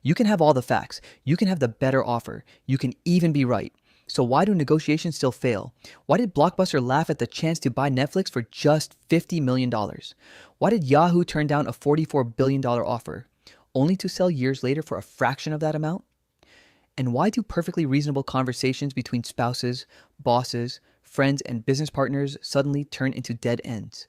You can have all the facts. You can have the better offer. You can even be right. So why do negotiations still fail? Why did Blockbuster laugh at the chance to buy Netflix for just $50 million? Why did Yahoo turn down a $44 billion offer, only to sell years later for a fraction of that amount? And why do perfectly reasonable conversations between spouses, bosses, friends, and business partners suddenly turn into dead ends?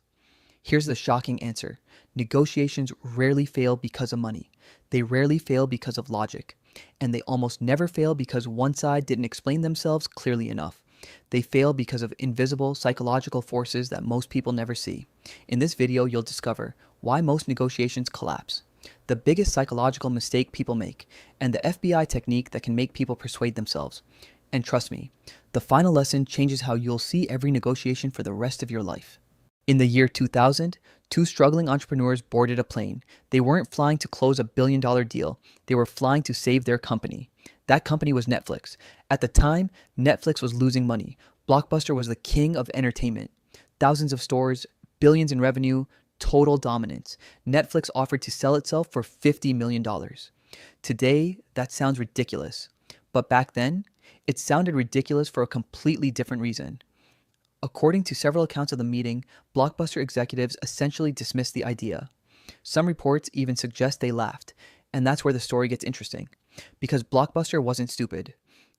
Here's the shocking answer. Negotiations rarely fail because of money. They rarely fail because of logic. And they almost never fail because one side didn't explain themselves clearly enough. They fail because of invisible psychological forces that most people never see. In this video, you'll discover why most negotiations collapse, the biggest psychological mistake people make, and the FBI technique that can make people persuade themselves. And trust me, the final lesson changes how you'll see every negotiation for the rest of your life. In the year 2000, two struggling entrepreneurs boarded a plane. They weren't flying to close a billion-dollar deal. They were flying to save their company. That company was Netflix. At the time, Netflix was losing money. Blockbuster was the king of entertainment. Thousands of stores, billions in revenue, total dominance. Netflix offered to sell itself for $50 million. Today, that sounds ridiculous. But back then, it sounded ridiculous for a completely different reason. According to several accounts of the meeting, Blockbuster executives essentially dismissed the idea. Some reports even suggest they laughed, and that's where the story gets interesting. Because Blockbuster wasn't stupid.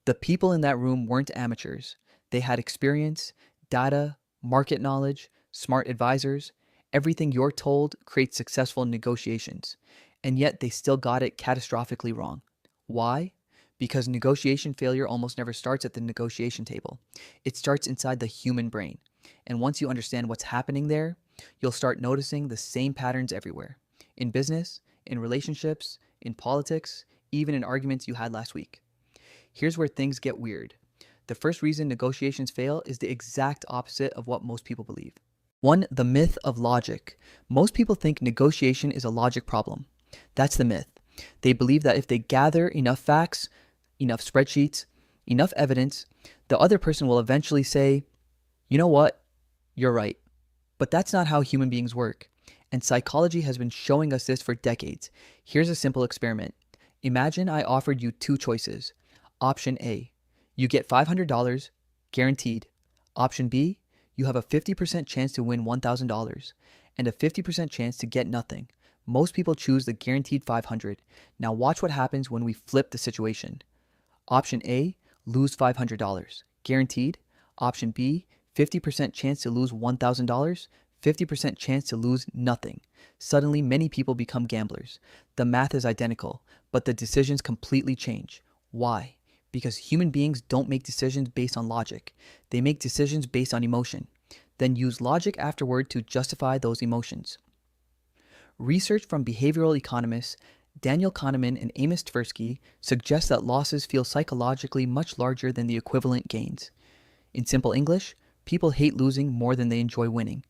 The people in that room weren't amateurs. They had experience, data, market knowledge, smart advisors. Everything you're told creates successful negotiations. And yet they still got it catastrophically wrong. Why? Because negotiation failure almost never starts at the negotiation table. It starts inside the human brain. And once you understand what's happening there, you'll start noticing the same patterns everywhere. In business, in relationships, in politics, even in arguments you had last week. Here's where things get weird. The first reason negotiations fail is the exact opposite of what most people believe. One, the myth of logic. Most people think negotiation is a logic problem. That's the myth. They believe that if they gather enough facts, enough spreadsheets, enough evidence, the other person will eventually say, you know what, you're right. But that's not how human beings work. And psychology has been showing us this for decades. Here's a simple experiment. Imagine I offered you two choices. Option A, you get $500, guaranteed. Option B, you have a 50% chance to win $1,000 and a 50% chance to get nothing. Most people choose the guaranteed 500. Now watch what happens when we flip the situation. Option A, lose $500, guaranteed. Option B, 50% chance to lose $1,000, 50% chance to lose nothing. Suddenly, many people become gamblers. The math is identical, but the decisions completely change. Why? Because human beings don't make decisions based on logic. They make decisions based on emotion, then use logic afterward to justify those emotions. Research from behavioral economists Daniel Kahneman and Amos Tversky suggests that losses feel psychologically much larger than the equivalent gains. In simple English, people hate losing more than they enjoy winning.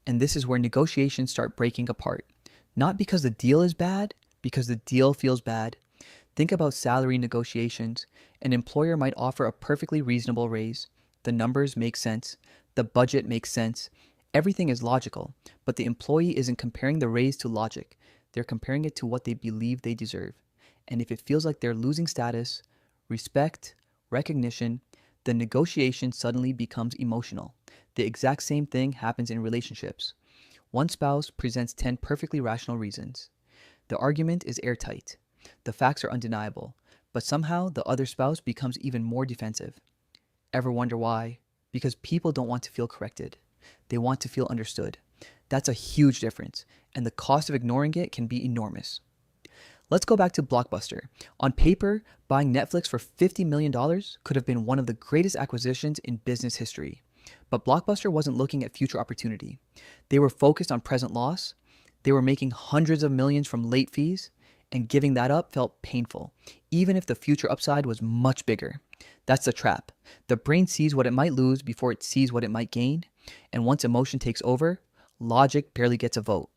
And this is where negotiations start breaking apart. Not because the deal is bad, because the deal feels bad. Think about salary negotiations. An employer might offer a perfectly reasonable raise. The numbers make sense. The budget makes sense. Everything is logical, but the employee isn't comparing the raise to logic. They're comparing it to what they believe they deserve. And if it feels like they're losing status, respect, recognition, the negotiation suddenly becomes emotional. The exact same thing happens in relationships. One spouse presents 10 perfectly rational reasons. The argument is airtight. The facts are undeniable. But somehow the other spouse becomes even more defensive. Ever wonder why? Because people don't want to feel corrected. They want to feel understood. That's a huge difference, and the cost of ignoring it can be enormous. Let's go back to Blockbuster. On paper, buying Netflix for $50 million could have been one of the greatest acquisitions in business history. But Blockbuster wasn't looking at future opportunity. They were focused on present loss. They were making hundreds of millions from late fees, and giving that up felt painful, even if the future upside was much bigger. That's the trap. The brain sees what it might lose before it sees what it might gain, and once emotion takes over, logic barely gets a vote.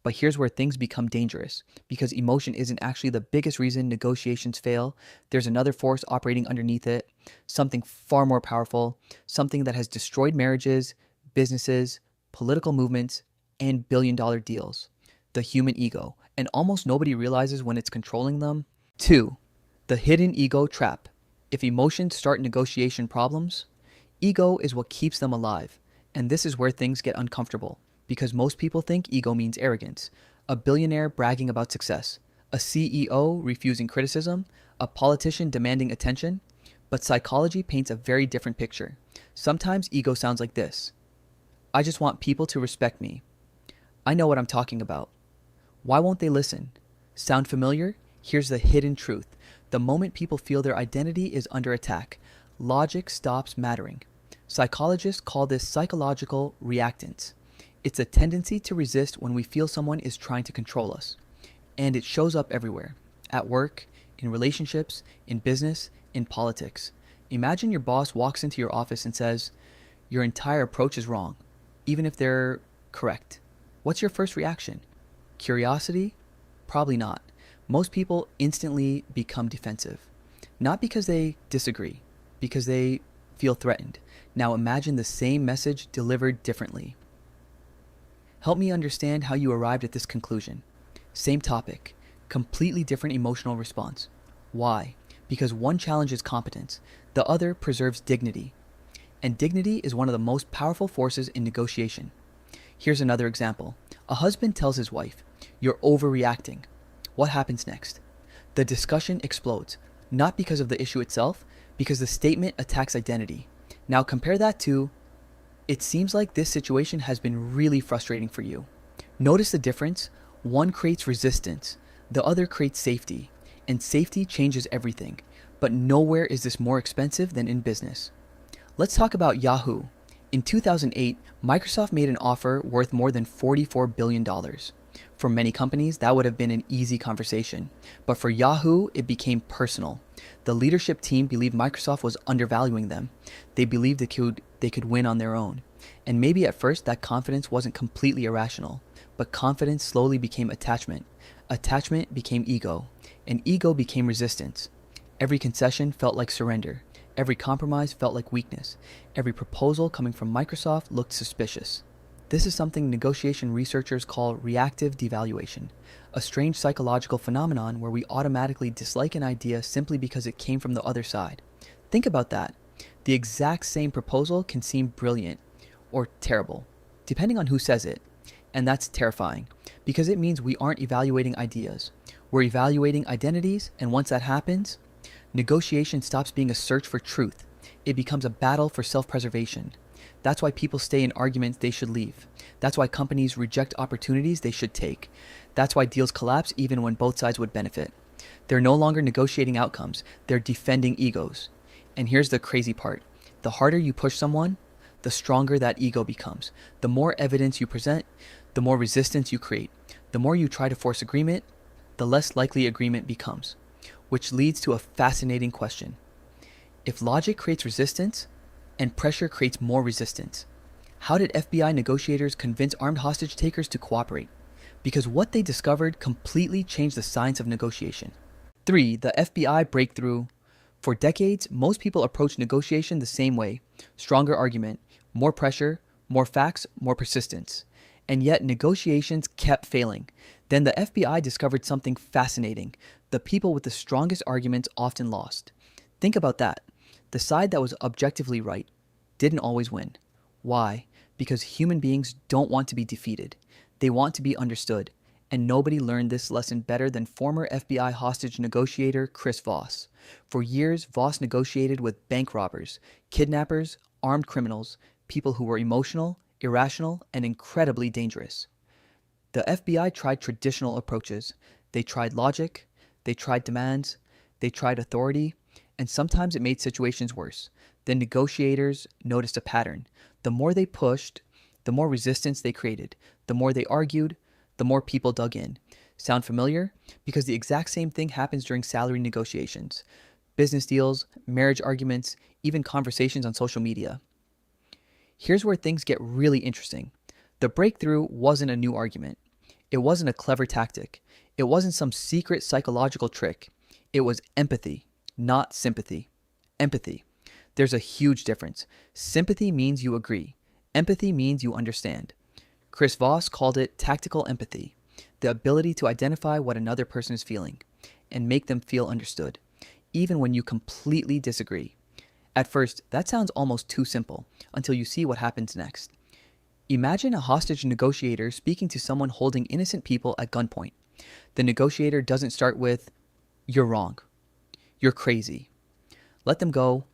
But here's where things become dangerous. Because emotion isn't actually the biggest reason negotiations fail, there's another force operating underneath it, something far more powerful, something that has destroyed marriages, businesses, political movements, and billion-dollar deals. The human ego. And almost nobody realizes when it's controlling them 2. The hidden ego trap. If emotions start negotiation problems, ego is what keeps them alive. And this is where things get uncomfortable, because most people think ego means arrogance. A billionaire bragging about success, a CEO refusing criticism, a politician demanding attention. But psychology paints a very different picture. Sometimes ego sounds like this: I just want people to respect me. I know what I'm talking about. Why won't they listen? Sound familiar? Here's the hidden truth. The moment people feel their identity is under attack, logic stops mattering. Psychologists call this psychological reactance. It's a tendency to resist when we feel someone is trying to control us. And it shows up everywhere. At work, in relationships, in business, in politics. Imagine your boss walks into your office and says, your entire approach is wrong, even if they're correct. What's your first reaction? Curiosity? Probably not. Most people instantly become defensive. Not because they disagree, because they feel threatened. Now imagine the same message delivered differently. Help me understand how you arrived at this conclusion. Same topic, completely different emotional response. Why? Because one challenges competence, the other preserves dignity. And dignity is one of the most powerful forces in negotiation. Here's another example. A husband tells his wife, "You're overreacting." What happens next? The discussion explodes, not because of the issue itself, because the statement attacks identity. Now compare that to, "It seems like this situation has been really frustrating for you." Notice the difference? One creates resistance, the other creates safety, and safety changes everything. But nowhere is this more expensive than in business. Let's talk about Yahoo. In 2008, Microsoft made an offer worth more than $44 billion. For many companies, that would have been an easy conversation. But for Yahoo, it became personal. The leadership team believed Microsoft was undervaluing them. They believed they could win on their own. And maybe at first that confidence wasn't completely irrational. But confidence slowly became attachment. Attachment became ego. And ego became resistance. Every concession felt like surrender. Every compromise felt like weakness. Every proposal coming from Microsoft looked suspicious. This is something negotiation researchers call reactive devaluation, a strange psychological phenomenon where we automatically dislike an idea simply because it came from the other side. Think about that. The exact same proposal can seem brilliant or terrible, depending on who says it. And that's terrifying, because it means we aren't evaluating ideas. We're evaluating identities, and once that happens, negotiation stops being a search for truth. It becomes a battle for self-preservation. That's why people stay in arguments they should leave. That's why companies reject opportunities they should take. That's why deals collapse even when both sides would benefit. They're no longer negotiating outcomes. They're defending egos. And here's the crazy part. The harder you push someone, the stronger that ego becomes. The more evidence you present, the more resistance you create. The more you try to force agreement, the less likely agreement becomes. Which leads to a fascinating question. If logic creates resistance, and pressure creates more resistance, how did FBI negotiators convince armed hostage takers to cooperate? Because what they discovered completely changed the science of negotiation. 3. The FBI breakthrough. For decades, most people approach negotiation the same way. Stronger argument, more pressure, more facts, more persistence. And yet negotiations kept failing. Then the FBI discovered something fascinating. The people with the strongest arguments often lost. Think about that. The side that was objectively right didn't always win. Why? Because human beings don't want to be defeated. They want to be understood. And nobody learned this lesson better than former FBI hostage negotiator Chris Voss. For years, Voss negotiated with bank robbers, kidnappers, armed criminals, people who were emotional, irrational, and incredibly dangerous. The FBI tried traditional approaches. They tried logic, they tried demands, they tried authority, and sometimes it made situations worse. The negotiators noticed a pattern. The more they pushed, the more resistance they created. The more they argued, the more people dug in. Sound familiar? Because the exact same thing happens during salary negotiations, business deals, marriage arguments, even conversations on social media. Here's where things get really interesting. The breakthrough wasn't a new argument. It wasn't a clever tactic. It wasn't some secret psychological trick. It was empathy, not sympathy. Empathy. There's a huge difference. Sympathy means you agree. Empathy means you understand. Chris Voss called it tactical empathy, the ability to identify what another person is feeling. and make them feel understood, even when you completely disagree. At first, that sounds almost too simple until you see what happens next. Imagine a hostage negotiator speaking to someone holding innocent people at gunpoint. The negotiator doesn't start with, "You're wrong. You're crazy. Let them go."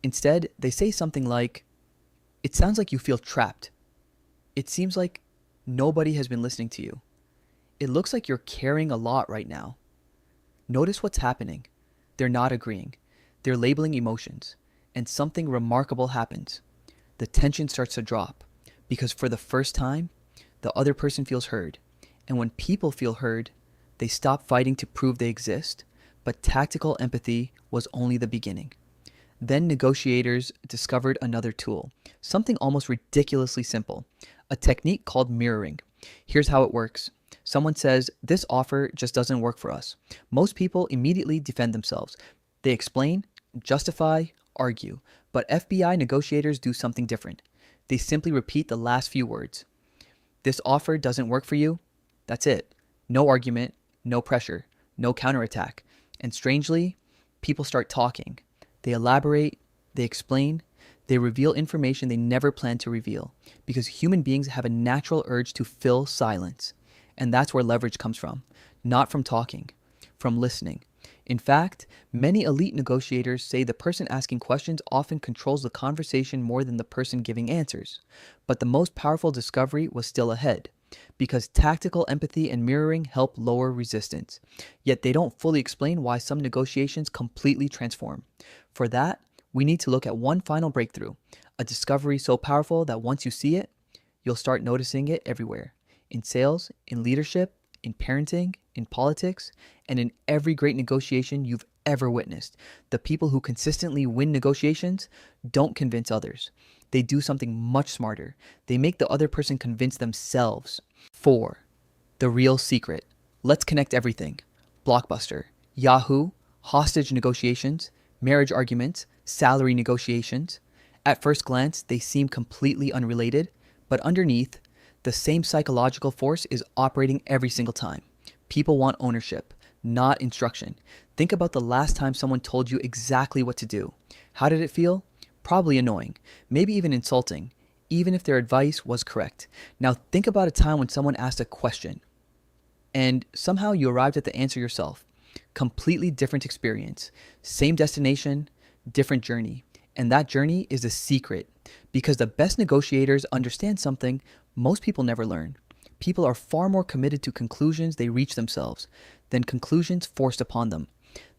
Instead, they say something like, "It sounds like you feel trapped. It seems like nobody has been listening to you. It looks like you're carrying a lot right now. Notice what's happening. They're not agreeing. They're labeling emotions. And something remarkable happens. The tension starts to drop because for the first time, the other person feels heard. And when people feel heard, they stop fighting to prove they exist, but tactical empathy was only the beginning. Then negotiators discovered another tool, something almost ridiculously simple, a technique called mirroring. Here's how it works. Someone says, "This offer just doesn't work for us." Most people immediately defend themselves. They explain, justify, argue. But FBI negotiators do something different. They simply repeat the last few words. "This offer doesn't work for you." That's it. No argument, no pressure, no counterattack. And strangely, people start talking. They elaborate, they explain, they reveal information they never planned to reveal because human beings have a natural urge to fill silence. And that's where leverage comes from, not from talking, from listening. In fact, many elite negotiators say the person asking questions often controls the conversation more than the person giving answers. But the most powerful discovery was still ahead, because tactical empathy and mirroring help lower resistance. Yet they don't fully explain why some negotiations completely transform. For that, we need to look at one final breakthrough, a discovery so powerful that once you see it, you'll start noticing it everywhere. In sales, in leadership, in parenting, in politics, and in every great negotiation you've ever witnessed. The people who consistently win negotiations don't convince others. They do something much smarter. They make the other person convince themselves. 4. The real secret. Let's connect everything. Blockbuster, Yahoo, hostage negotiations, marriage arguments, salary negotiations. At first glance, they seem completely unrelated, but underneath, the same psychological force is operating every single time. People want ownership, not instruction. Think about the last time someone told you exactly what to do. How did it feel? Probably annoying, maybe even insulting, even if their advice was correct. Now think about a time when someone asked a question and somehow you arrived at the answer yourself. Completely different experience, same destination, different journey. And that journey is a secret because the best negotiators understand something most people never learn. People are far more committed to conclusions they reach themselves than conclusions forced upon them.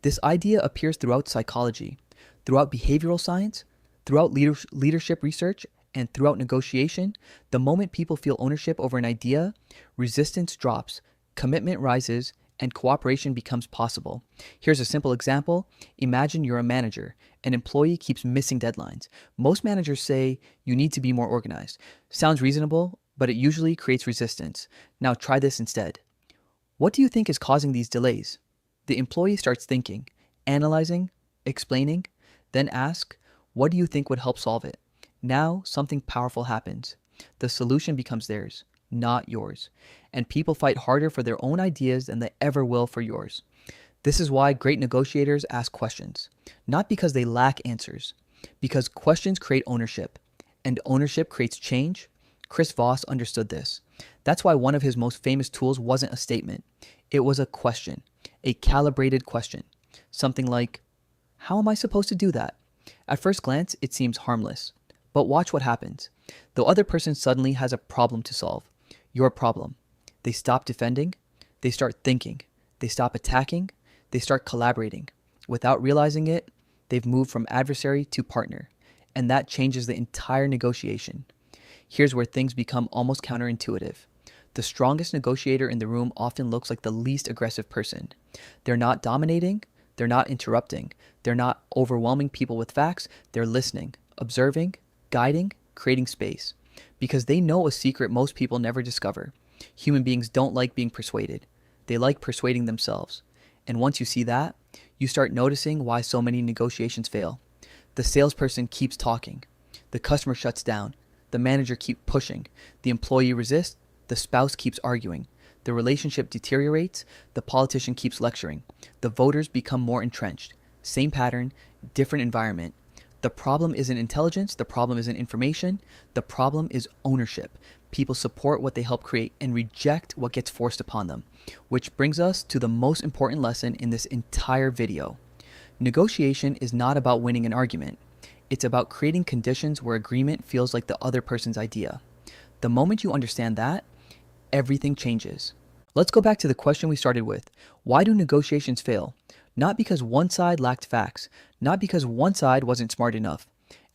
This idea appears throughout psychology, throughout behavioral science, throughout leadership research, and throughout negotiation. The moment people feel ownership over an idea, resistance drops, commitment rises, and cooperation becomes possible. Here's a simple example. Imagine you're a manager. An employee keeps missing deadlines. Most managers say you need to be more organized. Sounds reasonable, but it usually creates resistance. Now try this instead. What do you think is causing these delays? The employee starts thinking, analyzing, explaining, then ask, what do you think would help solve it? Now something powerful happens. The solution becomes theirs, not yours. And people fight harder for their own ideas than they ever will for yours. This is why great negotiators ask questions, not because they lack answers, because questions create ownership, and ownership creates change. Chris Voss understood this. That's why one of his most famous tools wasn't a statement. It was a question, a calibrated question. Something like, how am I supposed to do that? At first glance, it seems harmless. But watch what happens. The other person suddenly has a problem to solve. Your problem. They stop defending. They start thinking. They stop attacking. They start collaborating. Without realizing it, they've moved from adversary to partner. And that changes the entire negotiation. Here's where things become almost counterintuitive. The strongest negotiator in the room often looks like the least aggressive person. They're not dominating. They're not interrupting. They're not overwhelming people with facts. They're listening, observing, guiding, creating space. Because they know a secret most people never discover. Human beings don't like being persuaded. They like persuading themselves. And once you see that, you start noticing why so many negotiations fail. The salesperson keeps talking. The customer shuts down. The manager keeps pushing. The employee resists. The spouse keeps arguing. The relationship deteriorates, the politician keeps lecturing, the voters become more entrenched. Same pattern, different environment. The problem isn't intelligence, the problem isn't information, the problem is ownership. People support what they help create and reject what gets forced upon them. Which brings us to the most important lesson in this entire video. Negotiation is not about winning an argument. It's about creating conditions where agreement feels like the other person's idea. The moment you understand that, everything changes. Let's go back to the question we started with. Why do negotiations fail? Not because one side lacked facts, not because one side wasn't smart enough,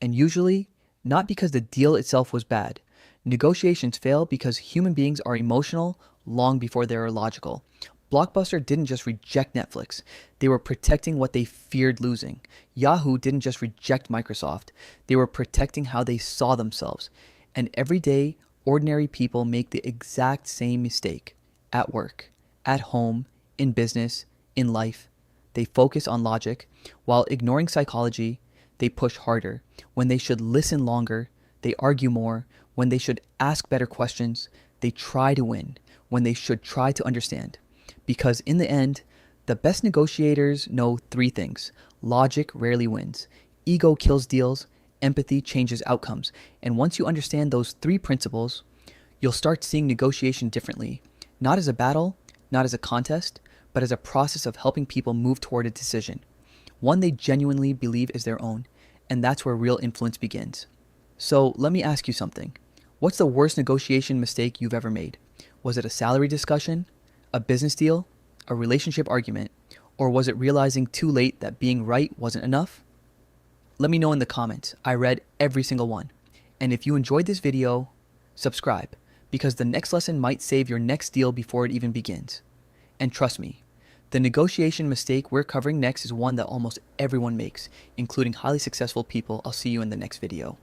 and usually not because the deal itself was bad. Negotiations fail because human beings are emotional long before they are logical. Blockbuster didn't just reject Netflix, they were protecting what they feared losing. Yahoo didn't just reject Microsoft, they were protecting how they saw themselves. And every day, ordinary people make the exact same mistake. At work, at home, in business, in life. They focus on logic, while ignoring psychology. They push harder, when they should listen longer. They argue more, when they should ask better questions. They try to win, when they should try to understand. Because in the end, the best negotiators know three things. Logic rarely wins. Ego kills deals. Empathy changes outcomes. And once you understand those three principles, you'll start seeing negotiation differently. Not as a battle, not as a contest, but as a process of helping people move toward a decision. One they genuinely believe is their own. And that's where real influence begins. So let me ask you something. What's the worst negotiation mistake you've ever made? Was it a salary discussion? A business deal? A relationship argument? Or was it realizing too late that being right wasn't enough? Let me know in the comments. I read every single one. And if you enjoyed this video, subscribe, because the next lesson might save your next deal before it even begins. And trust me, the negotiation mistake we're covering next is one that almost everyone makes, including highly successful people. I'll see you in the next video.